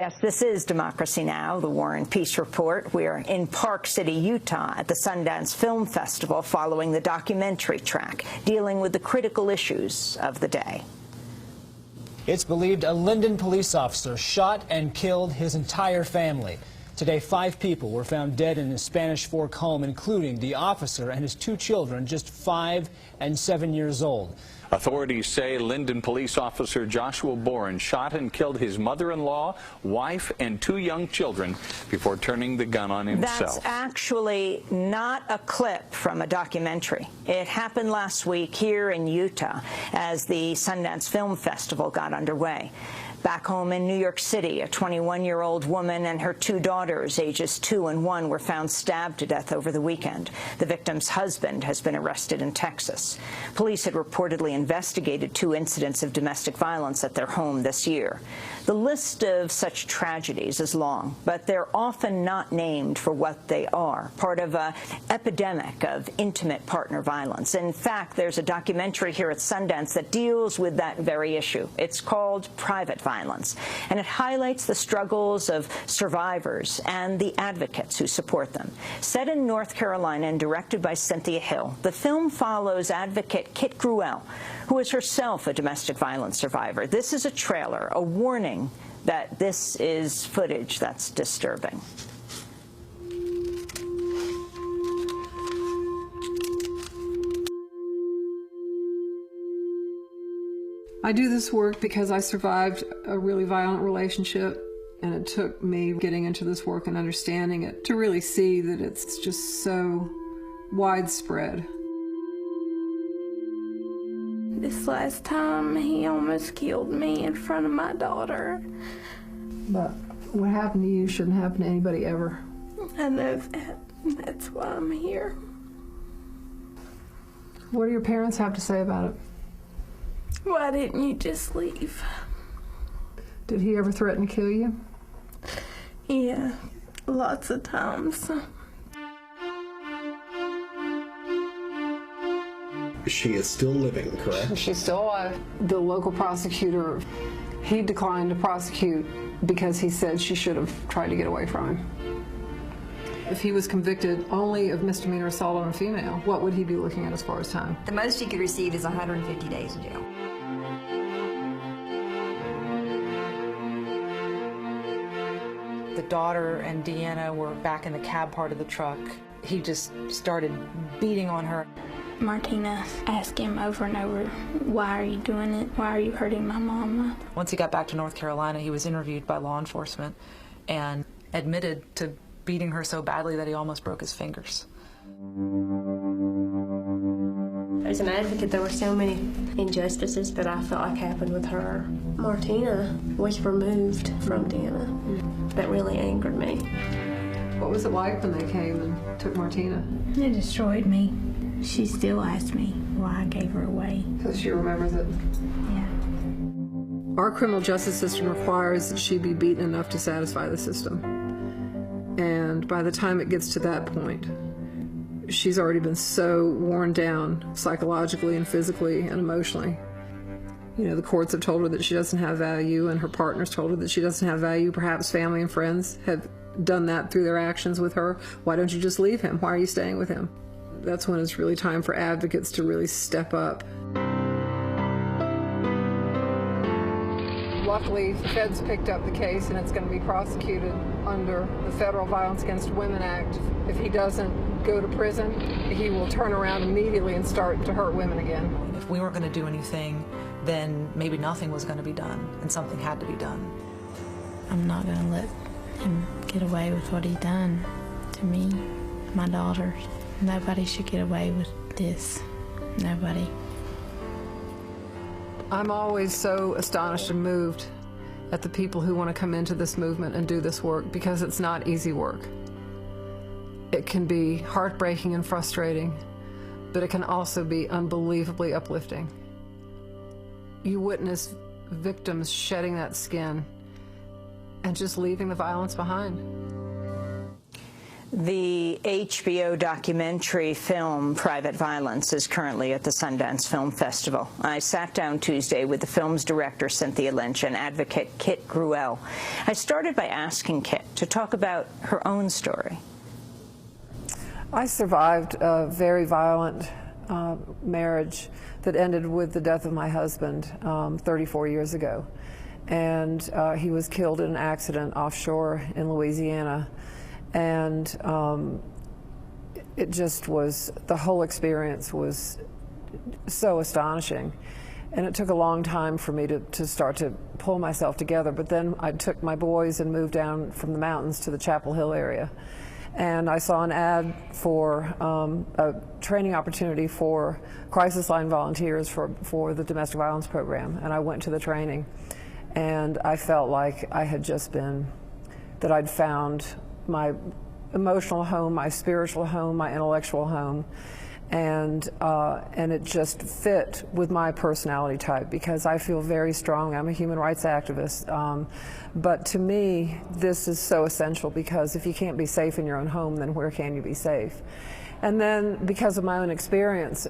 Yes, this is Democracy Now!, the War and Peace Report. We are in Park City, Utah, at the Sundance Film Festival following the documentary track dealing with the critical issues of the day. It's believed a Linden police officer shot and killed his entire family. Today, 5 people were found dead in his Spanish Fork home, including the officer and his 2 children, just 5 and 7 years old. Authorities say Linden police officer Joshua Boren shot and killed his mother-in-law, wife, and 2 young children before turning the gun on himself. That's actually not a clip from a documentary. It happened last week here in Utah as the Sundance Film Festival got underway. Back home in New York City, a 21-year-old woman and her 2 daughters, ages 2 and 1, were found stabbed to death over the weekend. The victim's husband has been arrested in Texas. Police had reportedly investigated 2 incidents of domestic violence at their home this year. The list of such tragedies is long, but they're often not named for what they are, part of an epidemic of intimate partner violence. In fact, there's a documentary here at Sundance that deals with that very issue. It's called Private Violence, and it highlights the struggles of survivors and the advocates who support them. Set in North Carolina and directed by Cynthia Hill, the film follows advocate Kit Gruelle, who is herself a domestic violence survivor. This is a trailer, a warning that this is footage that's disturbing. I do this work because I survived a really violent relationship, and it took me getting into this work and understanding it to really see that it's just so widespread. This last time, he almost killed me in front of my daughter. But what happened to you shouldn't happen to anybody ever. I know that. That's why I'm here. What do your parents have to say about it? Why didn't you just leave? Did he ever threaten to kill you? Yeah, lots of times. She is still living, correct? She's still alive. The local prosecutor, he declined to prosecute because he said she should have tried to get away from him. If he was convicted only of misdemeanor assault on a female, what would he be looking at as far as time? The most he could receive is 150 days in jail. The daughter and Deanna were back in the cab part of the truck. He just started beating on her. Martina asked him over and over, why are you doing it? Why are you hurting my mama? Once he got back to North Carolina, he was interviewed by law enforcement and admitted to beating her so badly that he almost broke his fingers. As an advocate, there were so many injustices that I felt like happened with her. Martina was removed from Deanna. That really angered me. What was it like when they came and took Martina? It destroyed me. She still asks me why I gave her away. Because she remembers it? Yeah. Our criminal justice system requires that she be beaten enough to satisfy the system. And by the time it gets to that point, she's already been so worn down psychologically and physically and emotionally. You know, the courts have told her that she doesn't have value, and her partners told her that she doesn't have value. Perhaps family and friends have done that through their actions with her. Why don't you just leave him? Why are you staying with him? That's when it's really time for advocates to really step up. Luckily, the feds picked up the case, and it's going to be prosecuted under the Federal Violence Against Women Act. If he doesn't go to prison, he will turn around immediately and start to hurt women again. If we weren't going to do anything, then maybe nothing was going to be done, and something had to be done. I'm not going to let him get away with what he done to me, my daughters. Nobody should get away with this. Nobody. I'm always so astonished and moved at the people who want to come into this movement and do this work, because it's not easy work. It can be heartbreaking and frustrating, but it can also be unbelievably uplifting. You witness victims shedding that skin and just leaving the violence behind. The HBO documentary film Private Violence is currently at the Sundance Film Festival. I sat down Tuesday with the film's director, Cynthia Lynch, and advocate Kit Gruelle. I started by asking Kit to talk about her own story. I survived a very violent marriage that ended with the death of my husband 34 years ago. And he was killed in an accident offshore in Louisiana. And it just was, the whole experience was so astonishing. And it took a long time for me to start to pull myself together. But then I took my boys and moved down from the mountains to the Chapel Hill area. And I saw an ad for a training opportunity for crisis line volunteers for the domestic violence program. And I went to the training. And I felt like I had just been, that I'd found my emotional home, my spiritual home, my intellectual home, and it just fit with my personality type because I feel very strong. I'm a human rights activist, but to me, this is so essential because if you can't be safe in your own home, then where can you be safe? And then because of my own experience,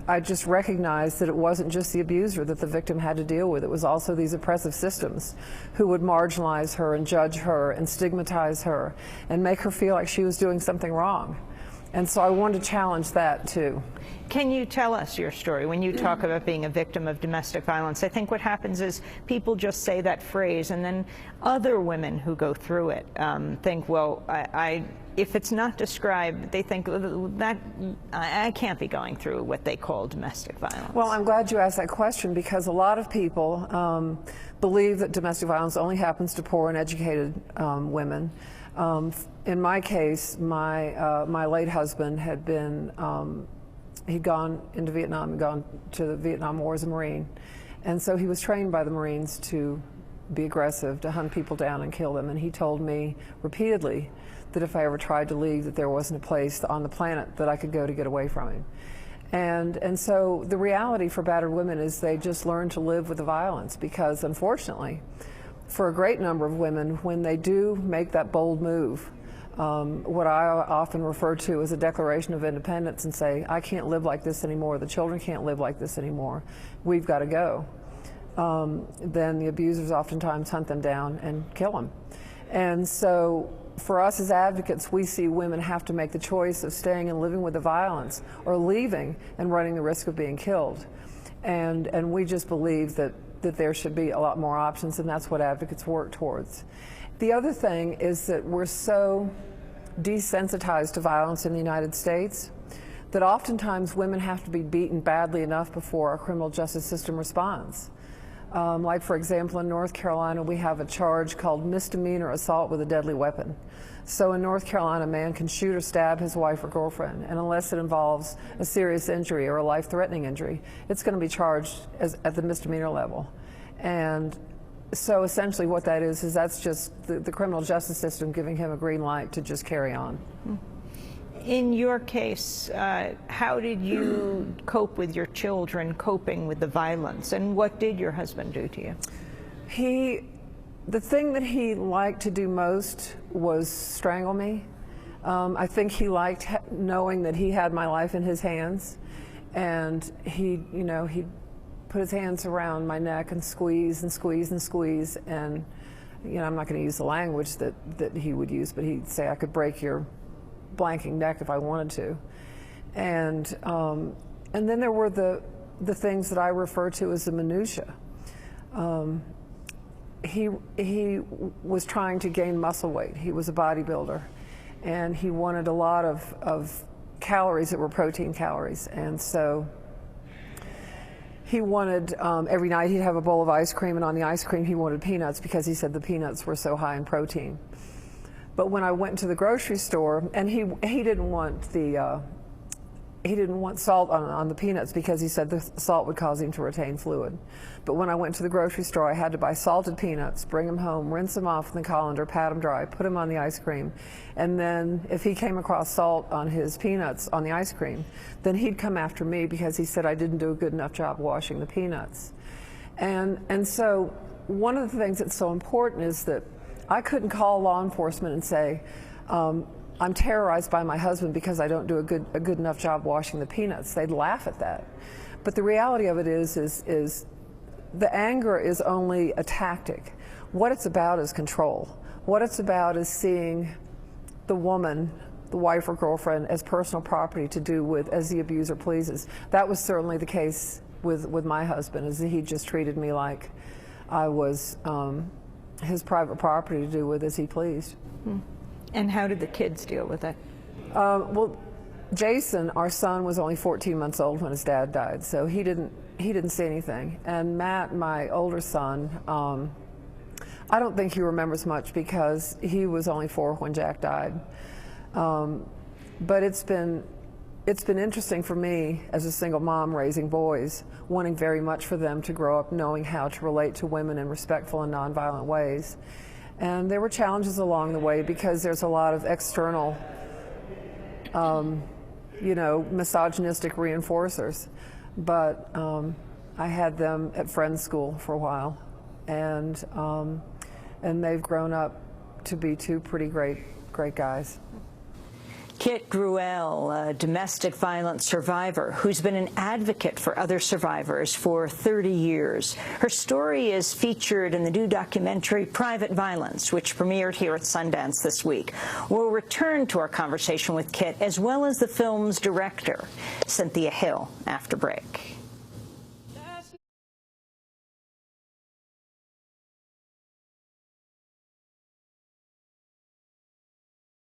I just recognized that it wasn't just the abuser that the victim had to deal with. It was also these oppressive systems who would marginalize her and judge her and stigmatize her and make her feel like she was doing something wrong. And so I wanted to challenge that too. Can you tell us your story? When you talk about being a victim of domestic violence, I think what happens is people just say that phrase and then other women who go through it think, well, if it's not described, they think that I can't be going through what they call domestic violence. Well, I'm glad you asked that question because a lot of people believe that domestic violence only happens to poor and educated women. In my case, my late husband had been, he'd gone into Vietnam and gone to the Vietnam War as a Marine. And so he was trained by the Marines to be aggressive, to hunt people down and kill them. And he told me repeatedly that if I ever tried to leave, that there wasn't a place on the planet that I could go to get away from him. And so the reality for battered women is they just learn to live with the violence because, unfortunately, for a great number of women, when they do make that bold move, what I often refer to as a declaration of independence and say, I can't live like this anymore, the children can't live like this anymore, we've got to go, then the abusers oftentimes hunt them down and kill them. And so for us as advocates, we see women have to make the choice of staying and living with the violence or leaving and running the risk of being killed. And we just believe that there should be a lot more options, and that's what advocates work towards. The other thing is that we're so desensitized to violence in the United States that oftentimes women have to be beaten badly enough before our criminal justice system responds. Like, for example, in North Carolina, we have a charge called misdemeanor assault with a deadly weapon. So in North Carolina, a man can shoot or stab his wife or girlfriend, and unless it involves a serious injury or a life-threatening injury, it's going to be charged at the misdemeanor level. And so essentially what that is that's just the criminal justice system giving him a green light to just carry on. In your case, how did you cope with your children coping with the violence, and what did your husband do to you? The thing that he liked to do most was strangle me. I think he liked knowing that he had my life in his hands, and he'd put his hands around my neck and squeeze and squeeze and squeeze, and I'm not going to use the language that he would use, but he'd say I could break your blanking neck if I wanted to. And then there were the things that I refer to as the minutia. He was trying to gain muscle weight. He was a bodybuilder, and he wanted a lot of calories that were protein calories. And so he wanted, every night he'd have a bowl of ice cream, and on the ice cream he wanted peanuts because he said the peanuts were so high in protein. But when I went to the grocery store, and he didn't want he didn't want salt on the peanuts because he said the salt would cause him to retain fluid. But when I went to the grocery store, I had to buy salted peanuts, bring them home, rinse them off in the colander, pat them dry, put them on the ice cream. And then if he came across salt on his peanuts on the ice cream, then he'd come after me because he said I didn't do a good enough job washing the peanuts. And so one of the things that's so important is that I couldn't call law enforcement and say, I'm terrorized by my husband because I don't do a good enough job washing the peanuts. They'd laugh at that. But the reality of it is the anger is only a tactic. What it's about is control. What it's about is seeing the woman, the wife or girlfriend, as personal property to do with as the abuser pleases. That was certainly the case with my husband, as he just treated me like I was his private property to do with as he pleased. And how did the kids deal with it? Well, Jason, our son, was only 14 months old when his dad died, so he didn't see anything. And Matt, my older son, I don't think he remembers much because he was only 4 when Jack died. But it's been interesting for me as a single mom raising boys, wanting very much for them to grow up knowing how to relate to women in respectful and nonviolent ways. And there were challenges along the way because there's a lot of external, you know, misogynistic reinforcers. But I had them at friends' school for a while, and they've grown up to be 2 pretty great guys. Kit Gruelle, a domestic violence survivor who's been an advocate for other survivors for 30 years. Her story is featured in the new documentary Private Violence, which premiered here at Sundance this week. We'll return to our conversation with Kit, as well as the film's director, Cynthia Hill, after break.